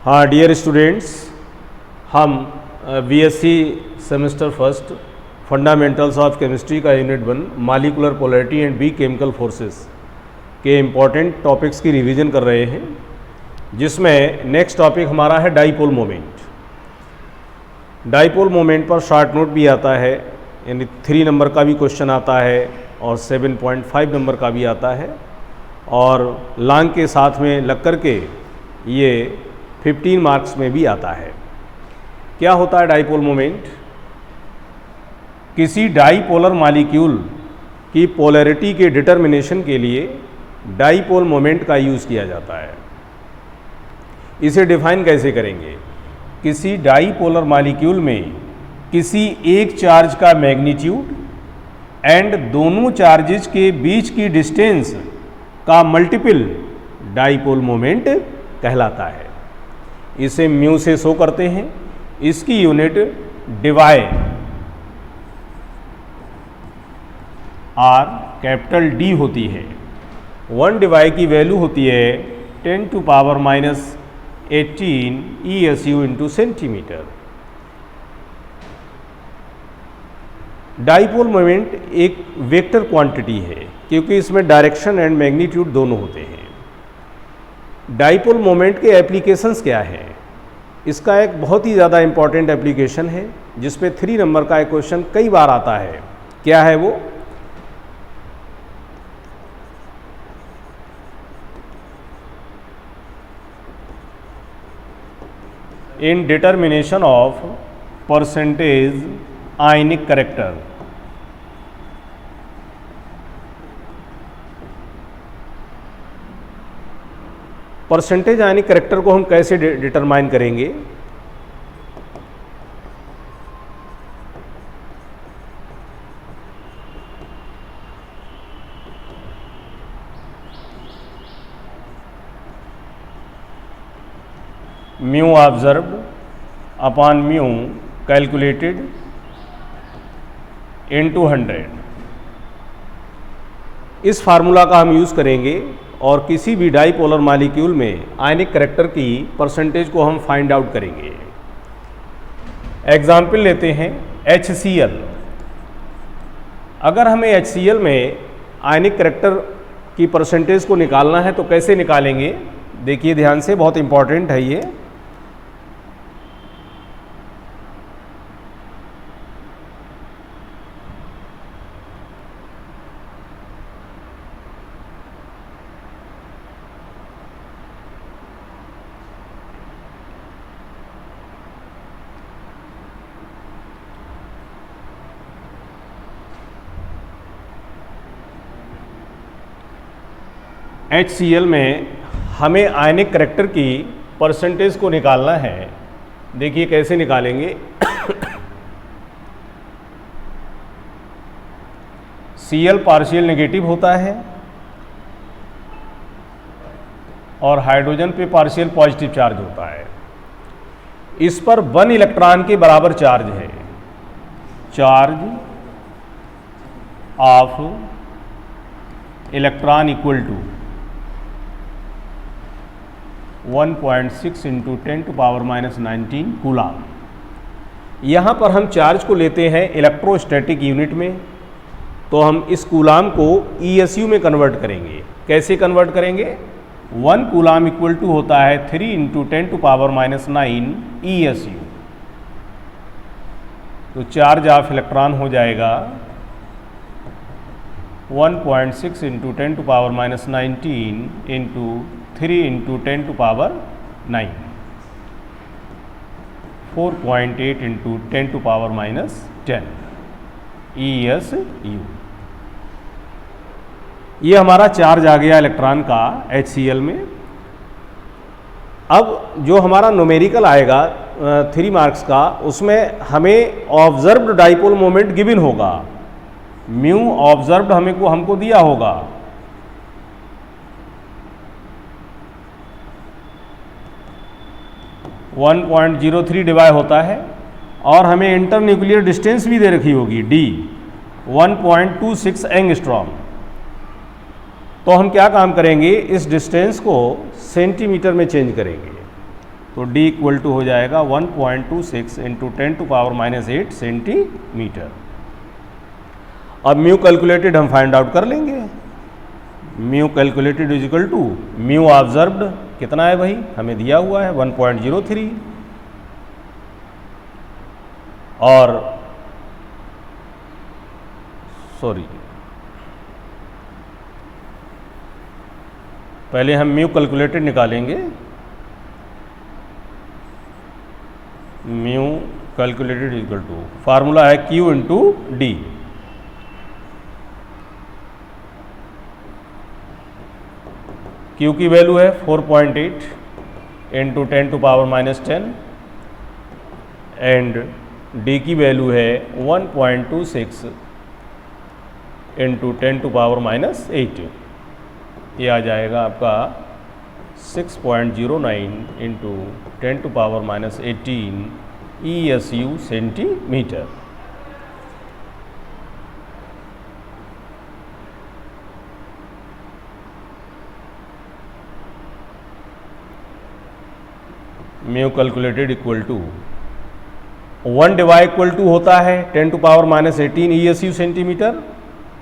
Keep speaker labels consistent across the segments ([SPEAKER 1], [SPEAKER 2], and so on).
[SPEAKER 1] हाँ dear students, हम BSc semester first fundamentals of chemistry का unit 1 molecular polarity and B chemical forces के important topics की revision कर रहे हैं, जिसमें नेक्स्ट टॉपिक हमारा है डाइपोल मोमेंट। डाइपोल मोमेंट पर शॉर्ट नोट भी आता है, यानी 3 नंबर का भी क्वेश्चन आता है और 7.5 नंबर का भी आता है, और लॉन्ग के साथ में लग कर के ये 15 मार्क्स में भी आता है। क्या होता है डाइपोल मोमेंट? किसी डाइपोलर मॉलिक्यूल की पोलैरिटी के डिटर्मिनेशन के लिए डाइपोल मोमेंट का यूज़ किया जाता है। इसे डिफाइन कैसे करेंगे? किसी डाइपोलर मॉलिक्यूल में किसी एक चार्ज का मैग्नीट्यूड एंड दोनों चार्जेस के बीच की डिस्टेंस का मल्टीपल डाइपोल मोमेंट कहलाता है। इसे म्यू से शो करते हैं। इसकी unit Dibai are capital D होती है। 1 डिवाई की वैल्यू होती है 10⁻18 ESU into centimetre. Dipole moment एक वेक्टर क्वांटिटी है, क्योंकि इसमें डायरेक्शन एंड मैग्नीट्यूड दोनों होते हैं। डाइपोल मोमेंट के एप्लीकेशंस क्या है? इसका एक बहुत ही ज़्यादा इम्पॉर्टेंट एप्लीकेशन है, जिस पे 3 नंबर का एक क्वेश्चन कई बार आता है। क्या है वो? In determination of percentage ionic character. Percentage ionic character को हम कैसे डिटरमाइन करेंगे? Mu observed upon mu calculated into 100। इस फार्मूला का हम यूज़ करेंगे और किसी भी डाइपोलर मॉलिक्यूल में आयनिक कैरेक्टर की परसेंटेज को हम फाइंड आउट करेंगे। एग्जाम्पल लेते हैं HCl। अगर हमें HCl में आयनिक कैरेक्टर की परसेंटेज को निकालना है तो कैसे निकालेंगे? देखिए ध्यान से, बहुत इंपॉर्टेंट है ये। HCl में हमें आयनिक कैरेक्टर की परसेंटेज को निकालना है। देखिए कैसे निकालेंगे। Cl पार्शियल नेगेटिव होता है और हाइड्रोजन पे पार्शियल पॉजिटिव चार्ज होता है। इस पर 1 इलेक्ट्रॉन के बराबर चार्ज है। Charge of electron equal to 1.6 into 10⁻⁻19 coulomb. यहाँ पर हम चार्ज को लेते हैं इलेक्ट्रोस्टैटिक यूनिट में, तो हम इस कूलाम को ESU में कन्वर्ट करेंगे। कैसे कन्वर्ट करेंगे? 1 कूलाम इक्वल टू होता है 3 इंटू 10⁻⁹ ESU। तो चार्ज ऑफ इलेक्ट्रॉन हो जाएगा 1.6 into 10⁻⁹ into 3 into 10⁻⁹, 4.8 into 10⁻⁻10 ESU। ये हमारा चार्ज आ गया इलेक्ट्रॉन का HCl में। अब जो हमारा न्यूमेरिकल आएगा 3 मार्क्स का, उसमें हमें ऑब्जर्व्ड डाइपोल मोमेंट गिवन होगा। म्यू ऑब्जर्व्ड हमको दिया होगा। - 1.03 डिवाई होता है, और हमें इंटरन्यूक्लियर डिस्टेंस भी दे रखी होगी D 1.26 एंगस्ट्रॉम। तो हम क्या काम करेंगे, इस डिस्टेंस को सेंटीमीटर में चेंज करेंगे। तो d इक्वल टू हो जाएगा 1.26 इंटू 10⁻⁸ सेंटीमीटर। अब म्यू कैलकुलेटेड हम फाइंड आउट कर लेंगे। Mu calculated is equal to mu observed कितना है भाई, हमें दिया हुआ है 1.03, और सॉरी पहले हम म्यू कैलकुलेटेड निकालेंगे। Mu calculated equal to formula है Q इंटू डी। Q की वैल्यू है 4.8 इंटू 10⁻⁻10 एंड D की वैल्यू है 1.26 इंटू 10⁻⁸। ये आ जाएगा आपका 6.09 into 10⁻18 ESU centimetre. Mu calculated equal to 1 divide equal to होता है 10⁻18 ESU सेंटीमीटर,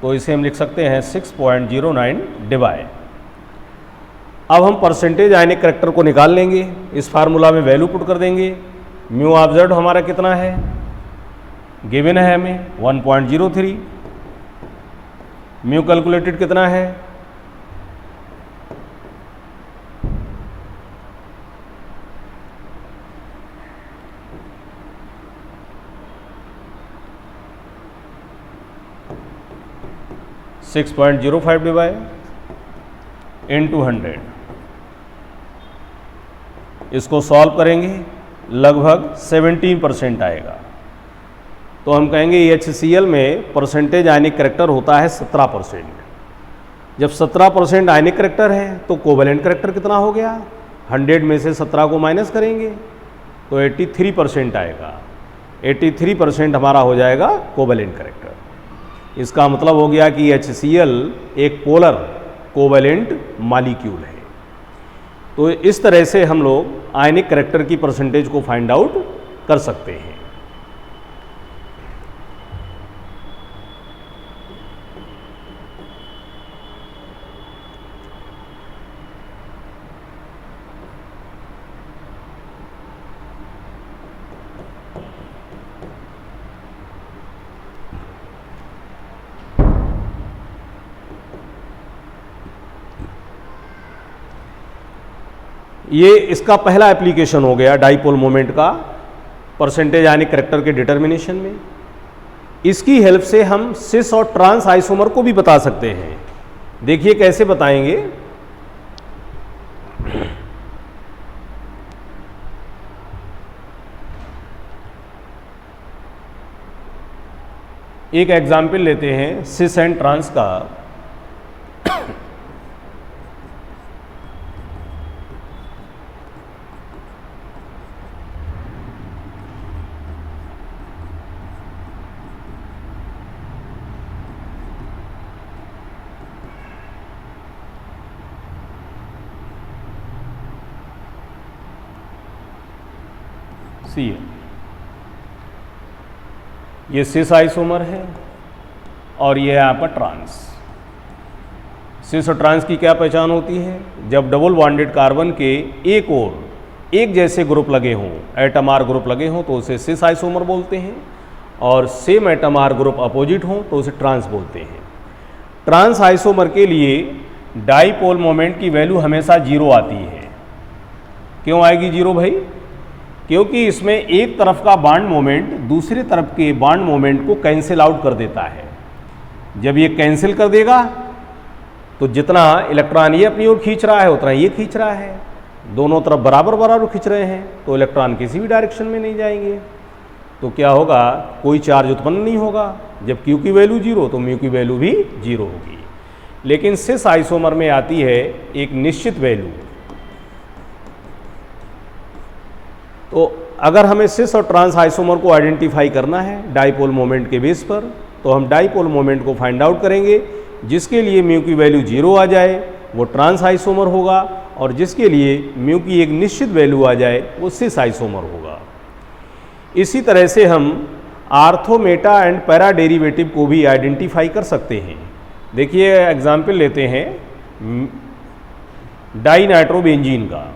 [SPEAKER 1] तो इसे हम लिख सकते हैं 6.09 डिवाइड। अब हम परसेंटेज आयनिक करैक्टर को निकाल लेंगे, इस फार्मूला में वैल्यू पुट कर देंगे। म्यू ऑब्जर्व्ड हमारा कितना है, गिवन है हमें 1.03। म्यू कैलकुलेटेड कितना है, (6.05) डिवाइड इंटू 100। इसको सॉल्व करेंगे, लगभग 17% आएगा। तो हम कहेंगे HCl में परसेंटेज आयनिक करैक्टर होता है 17%। जब 17% आयनिक करैक्टर है तो कोवेलेंट करैक्टर कितना हो गया, 100 में से 17 को माइनस करेंगे तो 83% आएगा। 83% हमारा हो जाएगा कोवेलेंट करैक्टर। इसका मतलब हो गया कि HCl एक पोलर कोवेलेंट मॉलिक्यूल है। तो इस तरह से हम लोग आयनिक करैक्टर की परसेंटेज को फाइंड आउट कर सकते हैं। ये इसका पहला एप्लीकेशन हो गया डाइपोल मोमेंट का परसेंटेज आयनिक करैक्टर के डिटर्मिनेशन में। इसकी हेल्प से हम सिस और ट्रांस आइसोमर को भी बता सकते हैं। देखिए कैसे बताएंगे। एक एग्जाम्पल लेते हैं सिस एंड ट्रांस का। ये सिस आइसोमर है और ये है आपका ट्रांस। सिस और ट्रांस की क्या पहचान होती है, जब डबल बॉन्डेड कार्बन के एक और एक जैसे ग्रुप लगे हों, एटम आर ग्रुप लगे हों तो उसे सिस आइसोमर बोलते हैं, और same atom or group opposite हों तो उसे ट्रांस बोलते हैं। ट्रांस आइसोमर के लिए डाइपोल मोमेंट की वैल्यू हमेशा 0 आती है। क्यों आएगी 0 भाई, क्योंकि इसमें एक तरफ का बॉन्ड मोमेंट दूसरी तरफ के बॉन्ड मोमेंट को कैंसिल आउट कर देता है। जब ये कैंसिल कर देगा तो जितना इलेक्ट्रॉन ये अपनी ओर खींच रहा है उतना ये खींच रहा है, दोनों तरफ बराबर बराबर खींच रहे हैं तो इलेक्ट्रॉन किसी भी डायरेक्शन में नहीं जाएंगे। तो क्या होगा, कोई चार्ज उत्पन्न नहीं होगा। जब Q की वैल्यू 0 तो म्यू की वैल्यू भी 0 होगी। लेकिन सिस आइसोमर में आती है एक निश्चित वैल्यू। तो अगर हमें सिस और ट्रांस आइसोमर को आइडेंटिफाई करना है डाइपोल मोमेंट के बेस पर, तो हम डाइपोल मोमेंट को फाइंड आउट करेंगे। जिसके लिए म्यू की वैल्यू 0 आ जाए वो ट्रांस आइसोमर होगा, और जिसके लिए म्यू की एक निश्चित वैल्यू आ जाए वो सिस आइसोमर होगा। इसी तरह से हम ortho, Meta and para derivative को भी आइडेंटिफाई कर सकते हैं। देखिए एग्जाम्पल लेते हैं डाई नाइट्रोबेंजीन का।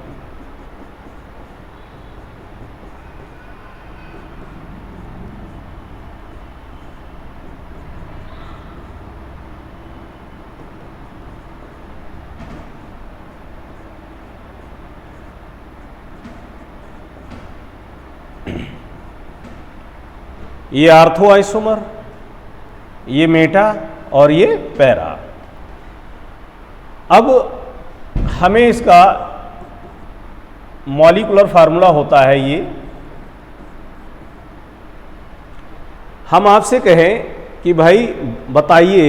[SPEAKER 1] ये आर्थो आइसोमर, ये मेटा और ये पैरा। अब हमें इसका मॉलिक्यूलर फार्मूला होता है ये। हम आपसे कहें कि भाई बताइए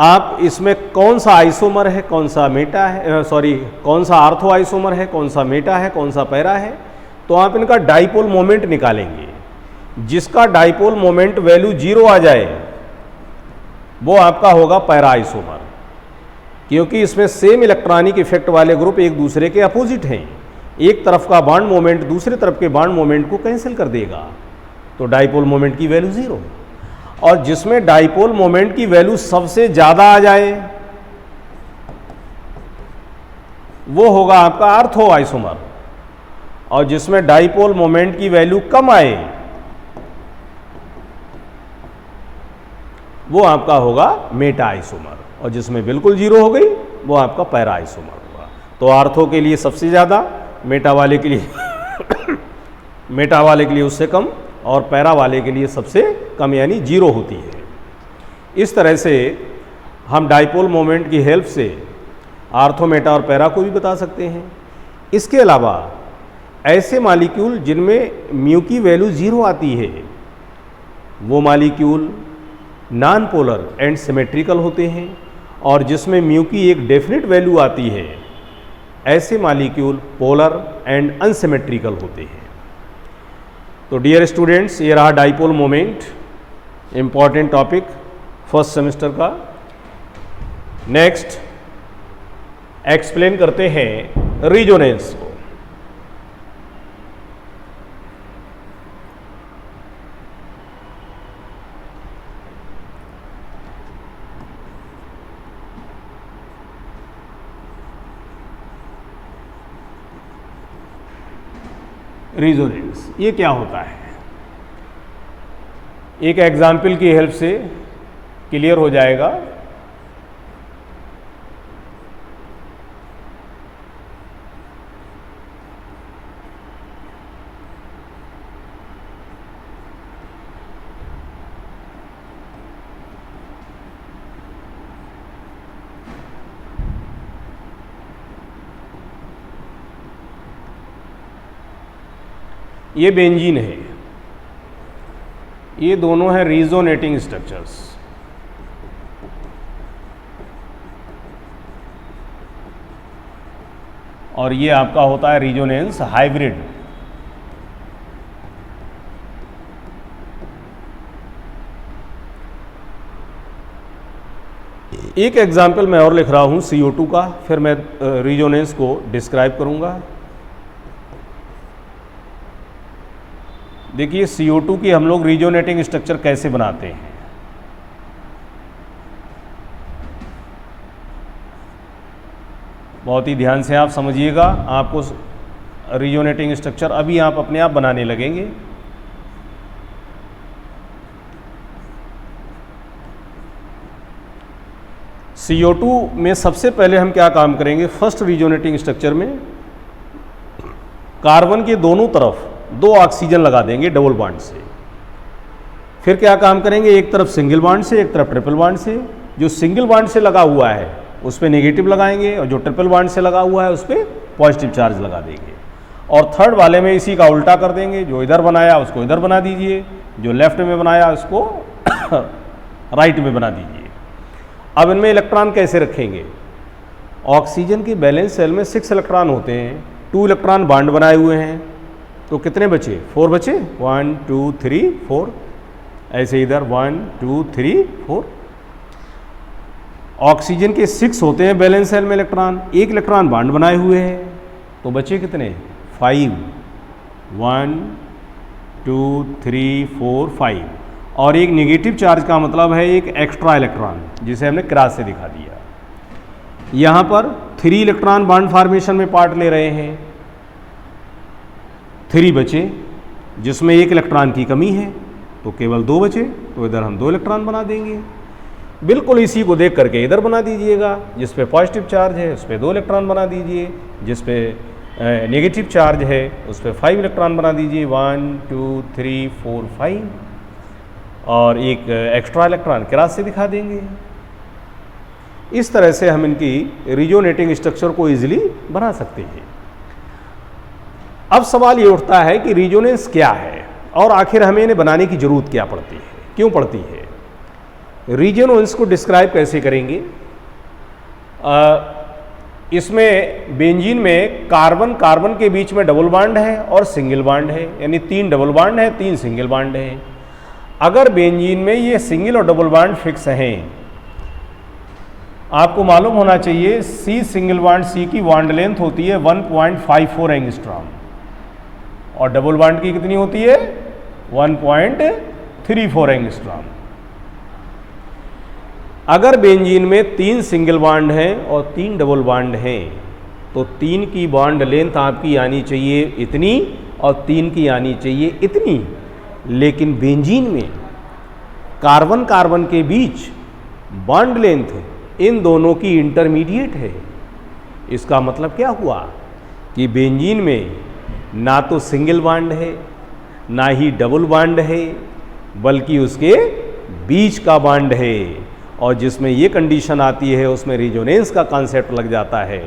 [SPEAKER 1] आप इसमें कौन सा आइसोमर है, कौन सा मेटा है, कौन सा आर्थो आइसोमर है, कौन सा मेटा है, कौन सा पैरा है, तो आप इनका डाइपोल मोमेंट निकालेंगे। जिसका डाइपोल मोमेंट वैल्यू 0 आ जाए वो आपका होगा पैरा आइसोमर, क्योंकि इसमें सेम इलेक्ट्रॉनिक इफेक्ट वाले ग्रुप एक दूसरे के अपोजिट हैं। एक तरफ का बॉन्ड मोमेंट दूसरे तरफ के बॉन्ड मोमेंट को कैंसिल कर देगा, तो डाइपोल मोमेंट की वैल्यू 0। और जिसमें डाइपोल मोमेंट की वैल्यू सबसे ज़्यादा आ जाए वो होगा आपका आर्थो आइसोमर, और जिसमें डाइपोल मोमेंट की वैल्यू कम आए वो आपका होगा मेटा आइसोमर, और जिसमें बिल्कुल 0 हो गई वो आपका पैरा आइसोमर होगा। तो आर्थो के लिए सबसे ज़्यादा, मेटा वाले के लिए मेटा वाले के लिए उससे कम, और पैरा वाले के लिए सबसे कम यानी 0 होती है। इस तरह से हम डाइपोल मोमेंट की हेल्प से आर्थो, मेटा और पैरा को भी बता सकते हैं। इसके अलावा ऐसे मॉलिक्यूल जिनमें म्यू की वैल्यू 0 आती है वो molecule non polar and symmetrical होते हैं, और जिसमें म्यू की एक डेफिनेट वैल्यू आती है ऐसे मॉलिक्यूल पोलर एंड अनसिमेट्रिकल होते हैं। तो डियर स्टूडेंट्स, ये रहा dipole moment, important topic first semester का। नेक्स्ट एक्सप्लेन करते हैं रिजोनेंस को। रिजोनेंस ये क्या होता है, एक एग्जाम्पल की हेल्प से क्लियर हो जाएगा। ये बेंजीन है, ये दोनों हैं रिजोनेटिंग स्ट्रक्चर्स। और ये आपका होता है रिजोनेंस हाइब्रिड। एक एग्जाम्पल मैं और लिख रहा हूं CO2 का, फिर मैं रिजोनेंस को डिस्क्राइब करूंगा। देखिए CO2 की हम लोग रिजोनेटिंग स्ट्रक्चर कैसे बनाते हैं। बहुत ही ध्यान से आप समझिएगा, आपको रिजोनेटिंग स्ट्रक्चर अभी आप अपने आप बनाने लगेंगे। CO2 में सबसे पहले हम क्या काम करेंगे, फर्स्ट रिजोनेटिंग स्ट्रक्चर में कार्बन के दोनों तरफ 2 ऑक्सीजन लगा देंगे डबल बॉन्ड से। फिर क्या काम करेंगे, एक तरफ सिंगल बॉन्ड से, एक तरफ ट्रिपल बॉन्ड से। जो सिंगल बॉन्ड से लगा हुआ है उस पर नेगेटिव लगाएंगे, और जो ट्रिपल बॉन्ड से लगा हुआ है उस पर पॉजिटिव चार्ज लगा देंगे। और थर्ड वाले में इसी का उल्टा कर देंगे, जो इधर बनाया उसको इधर बना दीजिए, जो लेफ्ट में बनाया उसको राइट में बना दीजिए। अब इनमें इलेक्ट्रॉन कैसे रखेंगे, ऑक्सीजन की बैलेंस सेल में 6 इलेक्ट्रॉन होते हैं, 2 इलेक्ट्रॉन बॉन्ड बनाए हुए हैं, तो कितने बचे, 4 बचे, 1 2 3 4, ऐसे इधर 1 2 3 4। ऑक्सीजन के 6 होते हैं वैलेंस शेल में इलेक्ट्रॉन, एक इलेक्ट्रॉन बॉन्ड बनाए हुए हैं, तो बचे कितने 5, 1 2 3 4 5, और एक नेगेटिव चार्ज का मतलब है एक एक्स्ट्रा इलेक्ट्रॉन जिसे हमने क्रॉस से दिखा दिया। यहाँ पर 3 इलेक्ट्रॉन बॉन्ड फॉर्मेशन में पार्ट ले रहे हैं, 3 बचे जिसमें एक इलेक्ट्रॉन की कमी है, तो केवल 2 बचे, तो इधर हम 2 इलेक्ट्रॉन बना देंगे। बिल्कुल इसी को देख करके इधर बना दीजिएगा, जिस पे पॉजिटिव चार्ज है उस पर 2 इलेक्ट्रॉन बना दीजिए, जिस पे नेगेटिव चार्ज है उस पर 5 इलेक्ट्रॉन बना दीजिए, 1 2 3 4 5, और एक एक्स्ट्रा इलेक्ट्रॉन क्रॉस से दिखा देंगे। इस तरह से हम इनकी रिजोनेटिंग स्ट्रक्चर को इजीली बना सकते हैं। अब सवाल ये उठता है कि रिजोनेंस क्या है और आखिर हमें इन्हें बनाने की जरूरत क्या पड़ती है, क्यों पड़ती है। रिजोनेंस को डिस्क्राइब कैसे करेंगे। इसमें बेंजीन में कार्बन कार्बन के बीच में डबल बॉन्ड है और सिंगल बॉन्ड है, यानी 3 डबल बॉन्ड है 3 सिंगल बॉन्ड है। अगर बेंजीन में ये सिंगल और डबल बॉन्ड फिक्स हैं, आपको मालूम होना चाहिए सी सिंगल बॉन्ड सी की बॉन्ड लेंथ होती है 1.54 एंगस्ट्रॉम और डबल बॉन्ड की कितनी होती है 1.34 एंगस्ट्रॉम। अगर बेंजीन में 3 सिंगल बॉन्ड हैं और 3 डबल बॉन्ड हैं, तो 3 की बॉन्ड लेंथ आपकी आनी चाहिए इतनी और 3 की आनी चाहिए इतनी। लेकिन बेंजीन में कार्बन कार्बन के बीच बॉन्ड लेंथ इन दोनों की इंटरमीडिएट है। इसका मतलब क्या हुआ कि बेंजीन में ना तो सिंगल बॉन्ड है ना ही डबल बॉन्ड है, बल्कि उसके बीच का बॉन्ड है, और जिसमें ये कंडीशन आती है उसमें रिजोनेंस का कॉन्सेप्ट लग जाता है।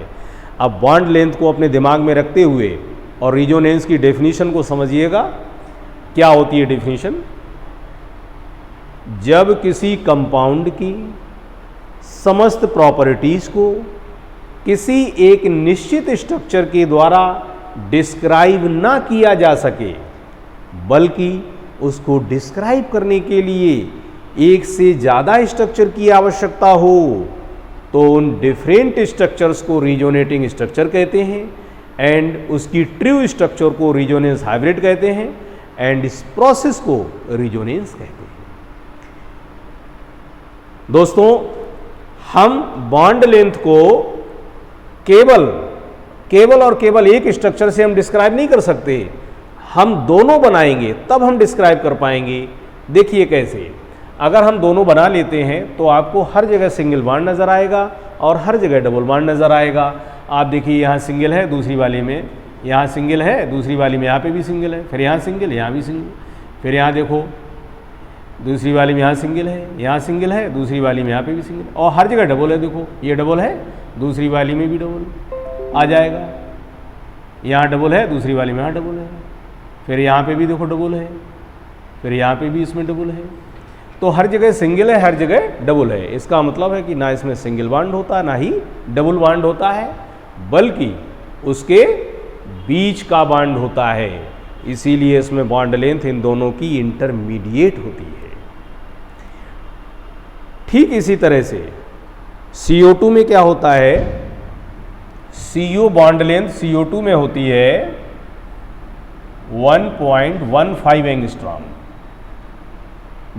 [SPEAKER 1] अब बॉन्ड लेंथ को अपने दिमाग में रखते हुए और रिजोनेंस की डेफिनेशन को समझिएगा। क्या होती है डेफिनेशन। जब किसी कंपाउंड की समस्त प्रॉपर्टीज को किसी एक निश्चित स्ट्रक्चर के द्वारा डिस्क्राइब ना किया जा सके, बल्कि उसको डिस्क्राइब करने के लिए एक से ज़्यादा स्ट्रक्चर की आवश्यकता हो, तो उन डिफरेंट स्ट्रक्चर्स को रिजोनेटिंग स्ट्रक्चर कहते हैं, एंड उसकी ट्रू स्ट्रक्चर को रिजोनेंस हाइब्रिड कहते हैं, एंड इस प्रोसेस को रिजोनेंस कहते हैं। दोस्तों, हम बॉन्ड लेंथ को केवल और केवल एक स्ट्रक्चर से हम डिस्क्राइब नहीं कर सकते, हम दोनों बनाएंगे तब हम डिस्क्राइब कर पाएंगे। देखिए कैसे। अगर हम दोनों बना लेते हैं तो आपको हर जगह सिंगल बॉन्ड नज़र आएगा और हर जगह डबल बॉन्ड नज़र आएगा। आप देखिए यहाँ सिंगल है, दूसरी वाली में यहाँ सिंगल है, दूसरी वाली में यहाँ पे भी सिंगल है, फिर यहाँ सिंगल, यहाँ भी सिंगल, फिर यहाँ देखो दूसरी वाली में यहाँ सिंगल है, यहाँ सिंगल है, दूसरी वाली में यहाँ पे भी सिंगल, और हर जगह डबल है। देखो ये डबल है, दूसरी वाली में भी डबल आ जाएगा, यहाँ डबल है, दूसरी वाली में यहाँ डबल है, फिर यहाँ पे भी देखो डबल है, फिर यहाँ पे भी इसमें डबल है। तो हर जगह सिंगल है, हर जगह डबल है। इसका मतलब है कि ना इसमें सिंगल बॉन्ड होता है ना ही डबल बॉन्ड होता है, बल्कि उसके बीच का बॉन्ड होता है। इसीलिए इसमें बॉन्ड लेंथ इन दोनों की इंटरमीडिएट होती है। ठीक इसी तरह से CO2 में क्या होता है, CO बॉन्ड लेंथ CO2 में होती है 1.15 एंगस्ट्रॉम,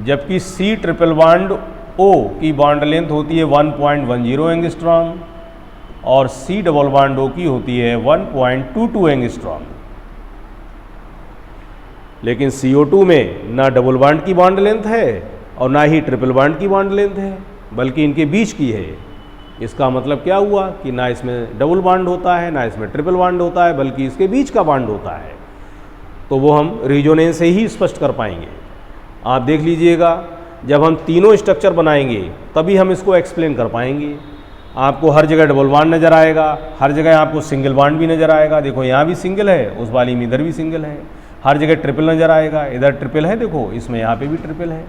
[SPEAKER 1] जबकि C ट्रिपल बॉन्ड O की बॉन्ड लेंथ होती है 1.10 एंगस्ट्रॉम और C डबल बॉन्ड O की होती है 1.22 एंगस्ट्रॉम। लेकिन CO2 में ना डबल बॉन्ड की बॉन्ड लेंथ है और ना ही ट्रिपल बॉन्ड की बॉन्ड लेंथ है, बल्कि इनके बीच की है। इसका मतलब क्या हुआ कि ना इसमें डबल बॉन्ड होता है ना इसमें ट्रिपल बॉन्ड होता है, बल्कि इसके बीच का बॉन्ड होता है। तो वो हम रिजोनेंस से ही स्पष्ट कर पाएंगे। आप देख लीजिएगा, जब हम तीनों स्ट्रक्चर बनाएंगे तभी हम इसको एक्सप्लेन कर पाएंगे। आपको हर जगह डबल बॉन्ड नज़र आएगा, हर जगह आपको सिंगल बॉन्ड भी नज़र आएगा। देखो यहाँ भी सिंगल है, उस वाली में इधर भी सिंगल है। हर जगह ट्रिपल नज़र आएगा, इधर ट्रिपल है, देखो इसमें यहाँ पे भी ट्रिपल है।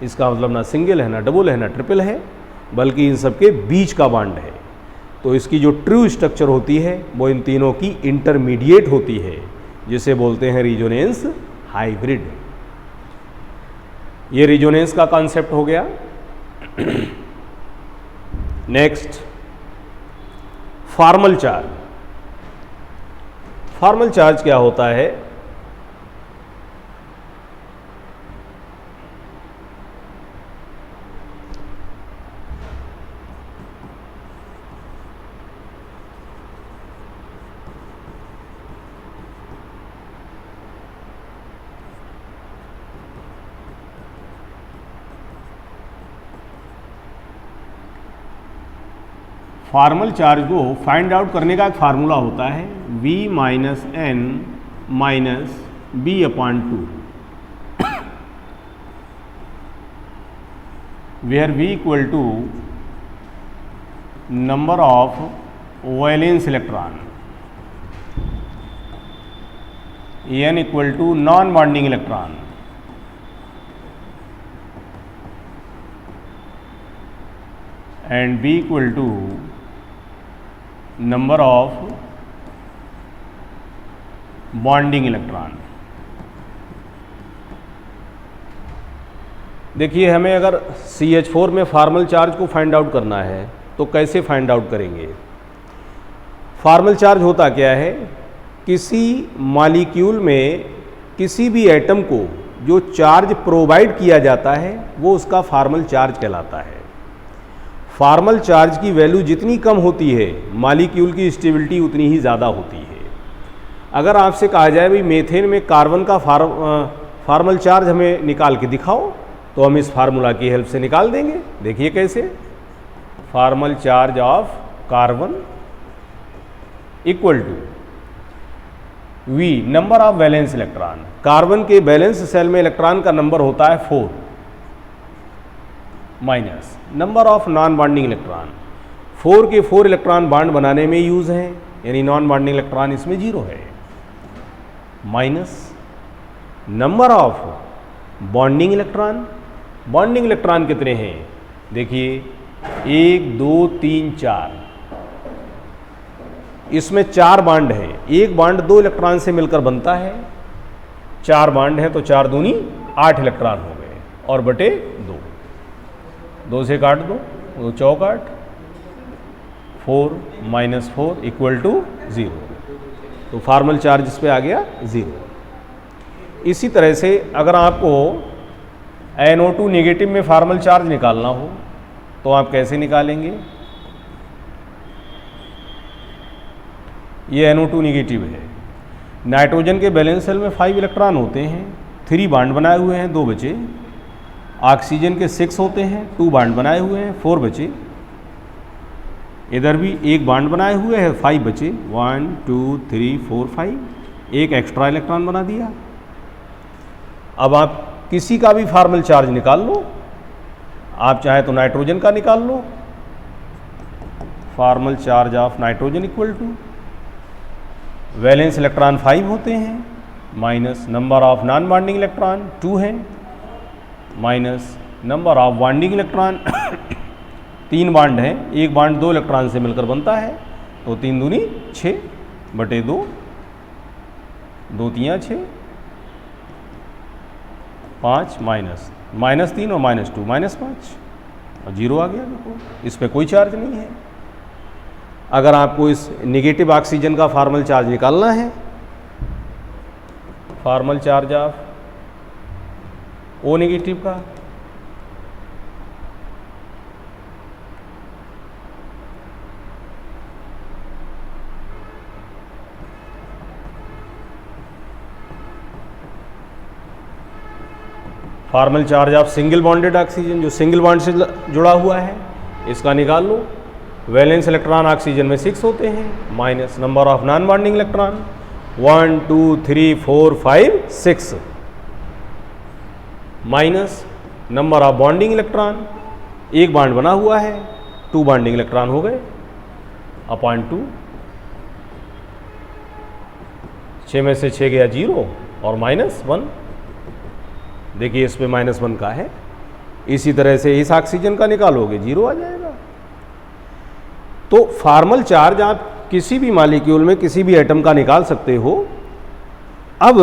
[SPEAKER 1] इसका मतलब ना सिंगल है, ना डबल है, ना ट्रिपल है, बल्कि इन सब के बीच का बॉन्ड है। तो इसकी जो ट्रू स्ट्रक्चर होती है वो इन तीनों की इंटरमीडिएट होती है, जिसे बोलते हैं रिजोनेंस हाइब्रिड। ये रिजोनेंस का कॉन्सेप्ट हो गया। Next formal charge. Formal charge क्या होता है? फॉर्मल चार्ज को फाइंड आउट करने का एक फार्मूला होता है V minus N minus B upon two, where V equal to number of valence electron, N equal to non bonding electron, and B equal to number of bonding electron। देखिए हमें अगर CH4 में formal charge को find out करना है तो कैसे find out करेंगे? फॉर्मल चार्ज होता क्या है? किसी मॉलिक्यूल में किसी भी एटम को जो चार्ज प्रोवाइड किया जाता है वो उसका फॉर्मल चार्ज कहलाता है। फॉर्मल चार्ज की वैल्यू जितनी कम होती है मॉलिक्यूल की स्टेबिलिटी उतनी ही ज़्यादा होती है। अगर आपसे कहा जाए भाई मेथेन में कार्बन का फॉर्मल चार्ज हमें निकाल के दिखाओ तो हम इस फार्मूला की हेल्प से निकाल देंगे। देखिए कैसे, formal charge of carbon equal to V number of valence electron. Carbon के बैलेंस सेल में इलेक्ट्रॉन का नंबर होता है 4 minus number of non bonding electron. 4 के 4 इलेक्ट्रॉन बॉन्ड बनाने में यूज हैं, यानी नॉन बॉन्डिंग इलेक्ट्रॉन इसमें 0 है, minus number of bonding electron. Bonding electron कितने हैं? देखिए 1 2 3 4, इसमें 4 बॉन्ड है। एक बॉन्ड 2 इलेक्ट्रॉन से मिलकर बनता है, 4 बॉन्ड है तो 4 दूनी 8 इलेक्ट्रॉन हो गए और बटे 2, 2 से काट दो, 2 चौक 8, 4 माइनस 4 इक्वल टू 0। तो फॉर्मल चार्ज इस पे आ गया 0। इसी तरह से अगर आपको NO2 नेगेटिव में फॉर्मल चार्ज निकालना हो तो आप कैसे निकालेंगे? ये NO2 नेगेटिव है। नाइट्रोजन के बैलेंस सेल में 5 इलेक्ट्रॉन होते हैं, 3 बॉन्ड बनाए हुए हैं, 2 बचे। ऑक्सीजन के 6 होते हैं, 2 बॉन्ड बनाए हुए हैं, 4 बचे। इधर भी एक बॉन्ड बनाए हुए हैं, 5 बचे, 1 2 3 4 5, एक एक्स्ट्रा इलेक्ट्रॉन बना दिया। अब आप किसी का भी फॉर्मल चार्ज निकाल लो, आप चाहे तो नाइट्रोजन का निकाल लो। Formal charge of nitrogen equal to valence electron 5 होते हैं, minus number of non bonding electron 2 हैं, minus number of bonding electron 3 bond हैं, एक बॉन्ड 2 इलेक्ट्रॉन से मिलकर बनता है, तो 3 दूनी 6 बटे 2, 2 3 6, 5 माइनस 3 और -2 -5 और 0 आ गया। देखो इस पर कोई चार्ज नहीं है। अगर आपको इस नेगेटिव ऑक्सीजन का फॉर्मल चार्ज निकालना है, formal charge of O negative का, formal charge of single bonded oxygen जो सिंगल बॉन्ड से जुड़ा हुआ है, इसका निकाल लो। वैलेंस इलेक्ट्रॉन ऑक्सीजन में 6 होते हैं, minus number of non bonding electron 1 2 3 4 5 6, minus number of bonding electron, एक बॉन्ड बना हुआ है, 2 बॉन्डिंग इलेक्ट्रॉन हो गए, अपॉन 2, 6 में से 6 गया 0 और -1। देखिए इस पे -1 का है। इसी तरह से इस ऑक्सीजन का निकालोगे 0 आ जाएगा। तो फॉर्मल चार्ज आप किसी भी मॉलिक्यूल में किसी भी एटम का निकाल सकते हो। अब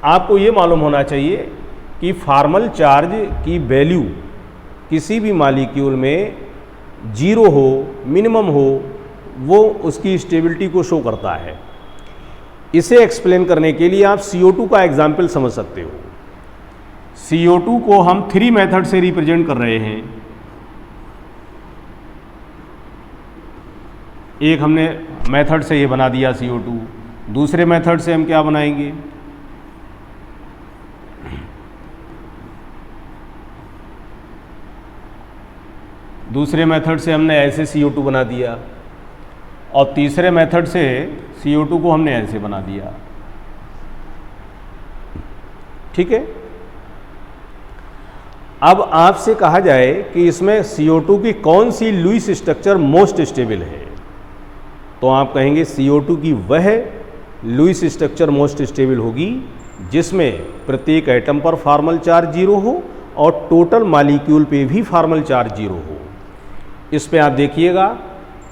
[SPEAKER 1] आपको ये मालूम होना चाहिए कि फॉर्मल चार्ज की वैल्यू किसी भी मॉलिक्यूल में जीरो हो, मिनिमम हो, वो उसकी स्टेबिलिटी को शो करता है। इसे एक्सप्लेन करने के लिए आप CO2 का एग्जाम्पल समझ सकते हो। CO2 को हम 3 मेथड से रिप्रेजेंट कर रहे हैं। एक हमने मेथड से ये बना दिया CO2, दूसरे मेथड से हम क्या बनाएंगे, दूसरे मेथड से हमने ऐसे CO2 बना दिया, और तीसरे मेथड से CO2 को हमने ऐसे बना दिया। ठीक है। अब आपसे कहा जाए कि इसमें CO2 की कौन सी लुईस स्ट्रक्चर मोस्ट स्टेबल है, तो आप कहेंगे CO2 की वह लुईस स्ट्रक्चर मोस्ट स्टेबल होगी जिसमें प्रत्येक एटम पर फॉर्मल चार्ज जीरो हो और टोटल मॉलिक्यूल पे भी फॉर्मल चार्ज जीरो हो। इस पे आप देखिएगा,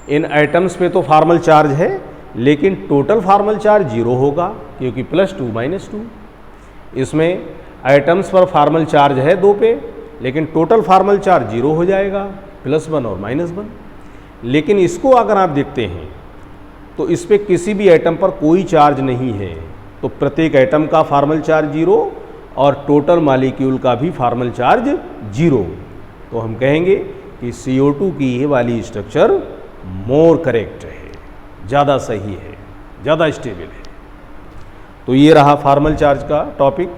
[SPEAKER 1] इन एटम्स पे तो फॉर्मल चार्ज है लेकिन टोटल फॉर्मल चार्ज जीरो होगा क्योंकि +2 -2। इसमें एटम्स पर फॉर्मल चार्ज है 2 पे, लेकिन टोटल फॉर्मल चार्ज जीरो हो जाएगा, +1 और -1। लेकिन इसको अगर आप देखते हैं तो इस पे किसी भी एटम पर कोई चार्ज नहीं है, तो प्रत्येक एटम का फॉर्मल चार्ज जीरो और टोटल मॉलिक्यूल का भी फॉर्मल चार्ज जीरो। तो हम कहेंगे कि CO2 की ये वाली स्ट्रक्चर मोर करेक्ट है, ज़्यादा सही है, ज़्यादा स्टेबल है। तो ये रहा फॉर्मल चार्ज का topic.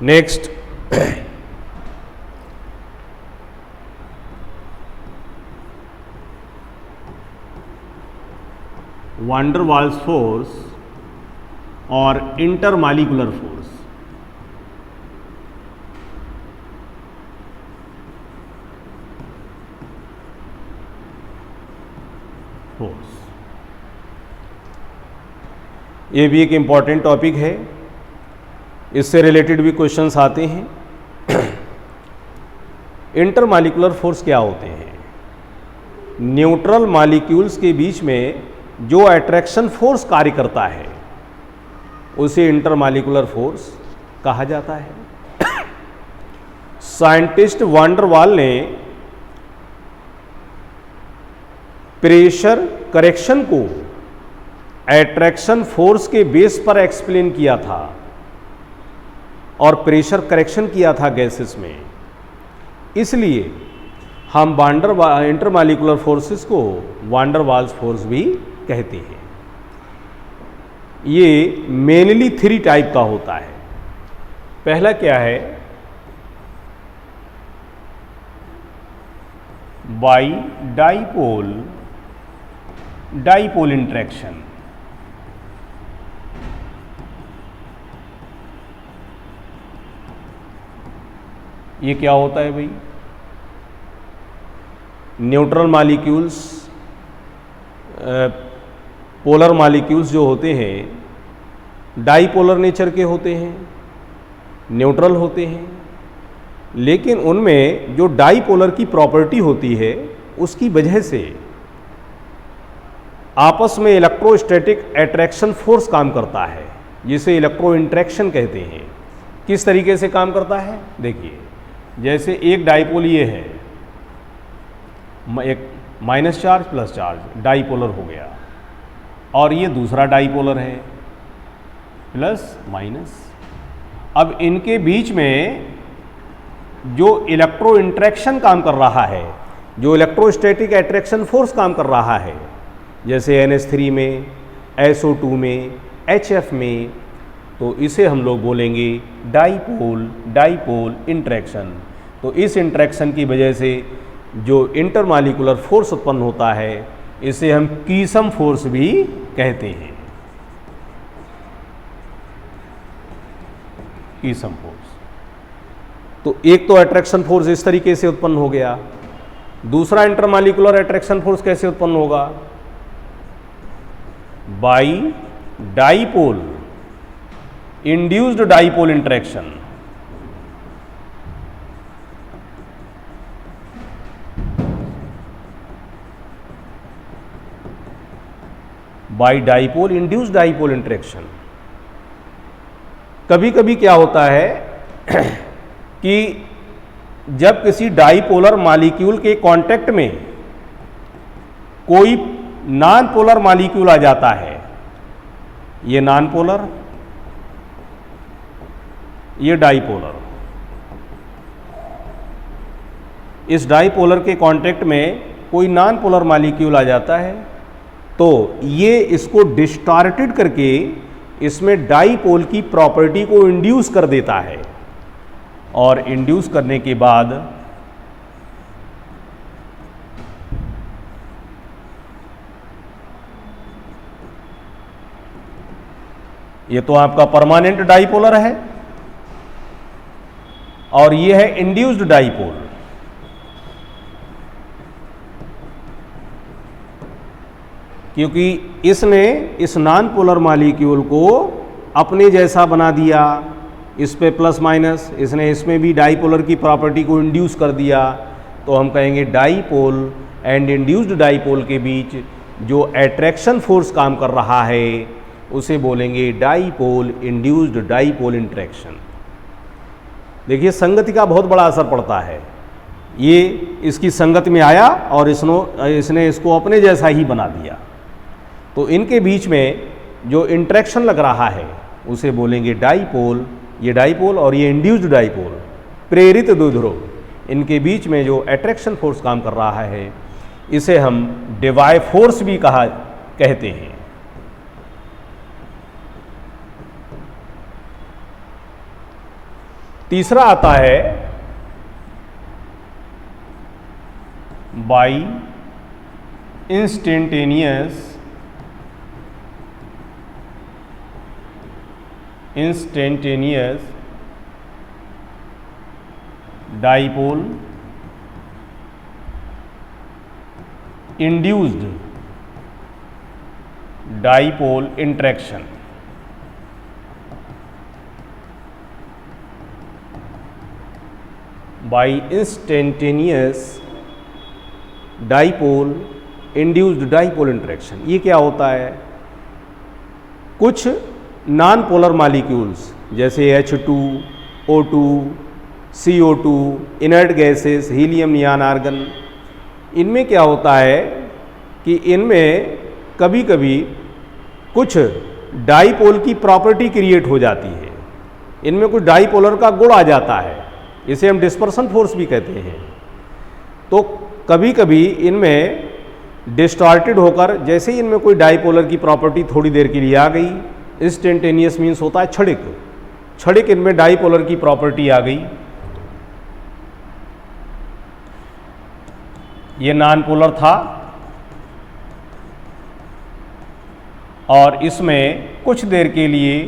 [SPEAKER 1] Next, van der Waals force और इंटरमॉलिक्यूलर फोर्स। ये भी एक इम्पॉर्टेंट टॉपिक है, इससे रिलेटेड भी क्वेश्चंस आते हैं। इंटरमॉलिक्यूलर फोर्स क्या होते हैं? न्यूट्रल मॉलिक्यूल्स के बीच में जो अट्रैक्शन फोर्स कार्य करता है उसे इंटरमॉलिक्यूलर फोर्स कहा जाता है। साइंटिस्ट वान डर वाल ने प्रेशर करेक्शन को एट्रैक्शन फोर्स के बेस पर एक्सप्लेन किया था और प्रेशर करेक्शन किया था गैसेस में। इसलिए हम इंटरमॉलिक्यूलर फोर्सेस को वान डर वाल्स फोर्स भी कहते हैं। ये मेनली 3 टाइप का होता है। पहला क्या है? By dipole interaction. ये क्या होता है भाई? न्यूट्रल मॉलिक्यूल्स, पोलर मॉलिक्यूल्स जो होते हैं डाइपोलर नेचर के होते हैं, न्यूट्रल होते हैं, लेकिन उनमें जो डाइपोलर की प्रॉपर्टी होती है उसकी वजह से आपस में इलेक्ट्रोस्टैटिक अट्रैक्शन फोर्स काम करता है, जिसे इलेक्ट्रो इंटरेक्शन कहते हैं। किस तरीके से काम करता है? देखिए, जैसे एक डाइपोल ये है, एक minus charge plus charge dipolar हो गया, और ये दूसरा डाइपोलर है प्लस माइनस। अब इनके बीच में जो इलेक्ट्रो इंटरेक्शन काम कर रहा है, जो इलेक्ट्रोस्टैटिक अट्रैक्शन फोर्स काम कर रहा है, जैसे NH3 में, SO2 में, HF में, तो इसे हम लोग बोलेंगे डाइपोल इंटरेक्शन। तो इस इंटरेक्शन की वजह से जो इंटरमॉलिक्यूलर फोर्स उत्पन्न होता है इसे हम कीसम फोर्स भी कहते हैं। कीसम फोर्स। तो एक तो अट्रैक्शन फोर्स इस तरीके से उत्पन्न हो गया, दूसरा इंटरमॉलिक्यूलर अट्रैक्शन फोर्स कैसे उत्पन्न होगा? By dipole, induced dipole interaction. By dipole induced dipole interaction. कभी कभी क्या होता है कि जब किसी डाईपोलर मॉलिक्यूल के कांटेक्ट में कोई नॉन पोलर मॉलिक्यूल आ जाता है, ये नॉन पोलर, ये डाईपोलर, इस डाईपोलर के कांटेक्ट में कोई नॉन पोलर मॉलिक्यूल आ जाता है, तो ये इसको डिस्टॉर्टेड करके इसमें डाईपोल की प्रॉपर्टी को इंड्यूस कर देता है, और इंड्यूस करने के बाद ये तो आपका परमानेंट डाईपोलर है और ये है इंड्यूस्ड डाईपोल। क्योंकि इसने इस नॉन पोलर मॉलिक्यूल को अपने जैसा बना दिया, इस पे प्लस माइनस, इसने इसमें भी डाईपोलर की प्रॉपर्टी को इंड्यूस कर दिया, तो हम कहेंगे डाईपोल एंड इंड्यूस्ड डाईपोल के बीच जो अट्रैक्शन फोर्स काम कर रहा है उसे बोलेंगे डाईपोल इंड्यूस्ड डाईपोल इंटरेक्शन। देखिए संगति का बहुत बड़ा असर पड़ता है, ये इसकी संगत में आया और इसने इसको अपने जैसा ही बना दिया, तो इनके बीच में जो इंटरेक्शन लग रहा है उसे बोलेंगे डाईपोल। ये डाईपोल और ये इंड्यूस्ड डाईपोल, प्रेरित द्विध्रुव, इनके बीच में जो अट्रैक्शन फोर्स काम कर रहा है इसे हम डिवाई फोर्स भी कहते हैं। तीसरा आता है by instantaneous dipole induced dipole interaction. By instantaneous dipole induced dipole interaction. ये क्या होता है? कुछ नॉन पोलर मॉलिक्यूल्स जैसे H2, O2, CO2, inert gases, helium, neon, argon, इनमें क्या होता है कि इनमें कभी कभी कुछ डाईपोल की प्रॉपर्टी क्रिएट हो जाती है, इनमें कुछ डाईपोलर का गुण आ जाता है, इसे हम डिस्पर्सन फोर्स भी कहते हैं। तो कभी कभी इनमें डिस्टॉर्टेड होकर, जैसे ही इनमें कोई डाईपोलर की प्रॉपर्टी थोड़ी देर के लिए आ गई, इंस्टेंटेनियस मीन्स होता है क्षणिक, इनमें डाईपोलर की प्रॉपर्टी आ गई, ये नॉन पोलर था और इसमें कुछ देर के लिए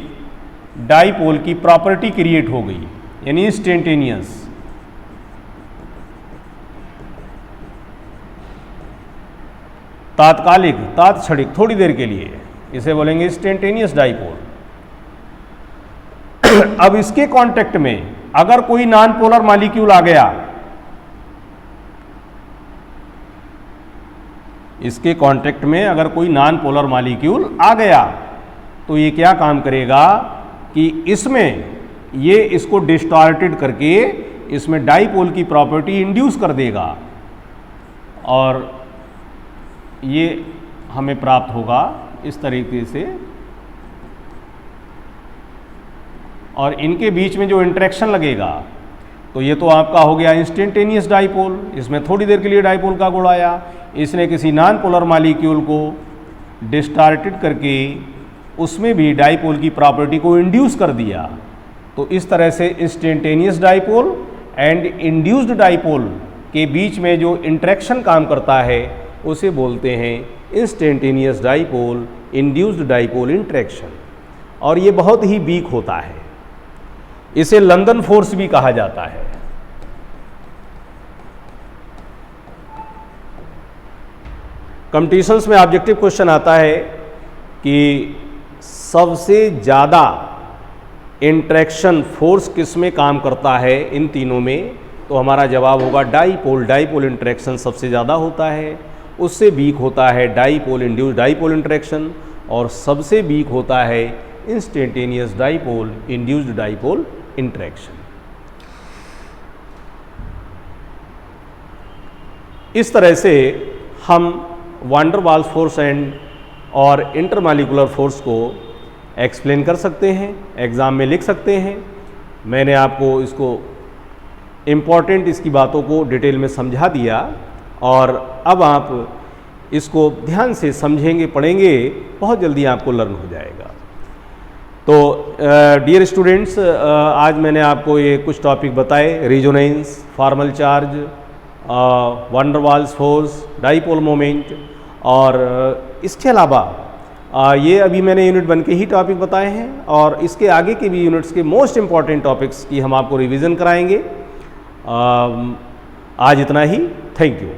[SPEAKER 1] डाईपोल की प्रॉपर्टी क्रिएट हो गई, यानी इंस्टेंटेनियस। तात्कालिक, तात्क्षणिक, थोड़ी देर के लिए, इसे बोलेंगे इंस्टेंटेनियस डाईपोल। अब इसके कांटेक्ट में अगर कोई नॉन पोलर मॉलिक्यूल आ गया, इसके कांटेक्ट में अगर कोई नॉन पोलर मॉलिक्यूल आ गया तो ये क्या काम करेगा कि इसमें ये इसको डिस्टॉर्टेड करके इसमें डाईपोल की प्रॉपर्टी इंड्यूस कर देगा और ये हमें प्राप्त होगा इस तरीके से। और इनके बीच में जो इंटरेक्शन लगेगा तो ये तो आपका हो गया इंस्टेंटेनियस डाईपोल, इसमें थोड़ी देर के लिए डाईपोल का गुण आया, इसने किसी नॉन पोलर मॉलिक्यूल को डिस्टॉर्टेड करके उसमें भी डाईपोल की प्रॉपर्टी को इंड्यूस कर दिया। तो इस तरह से instantaneous dipole and induced dipole के बीच में जो इंटरेक्शन काम करता है उसे बोलते हैं instantaneous dipole induced dipole interaction. और ये बहुत ही वीक होता है, इसे लंदन फोर्स भी कहा जाता है। कॉम्पिटिशन्स में ऑब्जेक्टिव क्वेश्चन आता है कि सबसे ज़्यादा इंटरेक्शन फोर्स किस में काम करता है इन तीनों में, तो हमारा जवाब होगा डाईपोल। डाईपोल इंटरेक्शन सबसे ज़्यादा होता है, उससे वीक होता है डाईपोल इंड्यूस्ड डाईपोल इंटरेक्शन, और सबसे वीक होता है instantaneous dipole induced dipole interaction. इस तरह से हम वान डर वाल्स फोर्स एंड और इंटरमॉलिक्यूलर फोर्स को एक्सप्लेन कर सकते हैं, एग्ज़ाम में लिख सकते हैं। मैंने आपको इसको इम्पॉर्टेंट इसकी बातों को डिटेल में समझा दिया और अब आप इसको ध्यान से समझेंगे, पढ़ेंगे, बहुत जल्दी आपको लर्न हो जाएगा। तो डियर स्टूडेंट्स, आज मैंने आपको ये कुछ टॉपिक बताए, रेजोनेंस, फॉर्मल चार्ज, वान डर वाल्स फोर्स, डाइपोल मोमेंट, और इसके अलावा ये अभी मैंने यूनिट 1 के ही टॉपिक बताए हैं और इसके आगे के भी यूनिट्स के मोस्ट इम्पॉर्टेंट टॉपिक्स की हम आपको रिवीजन कराएंगे। आज इतना ही। Thank you.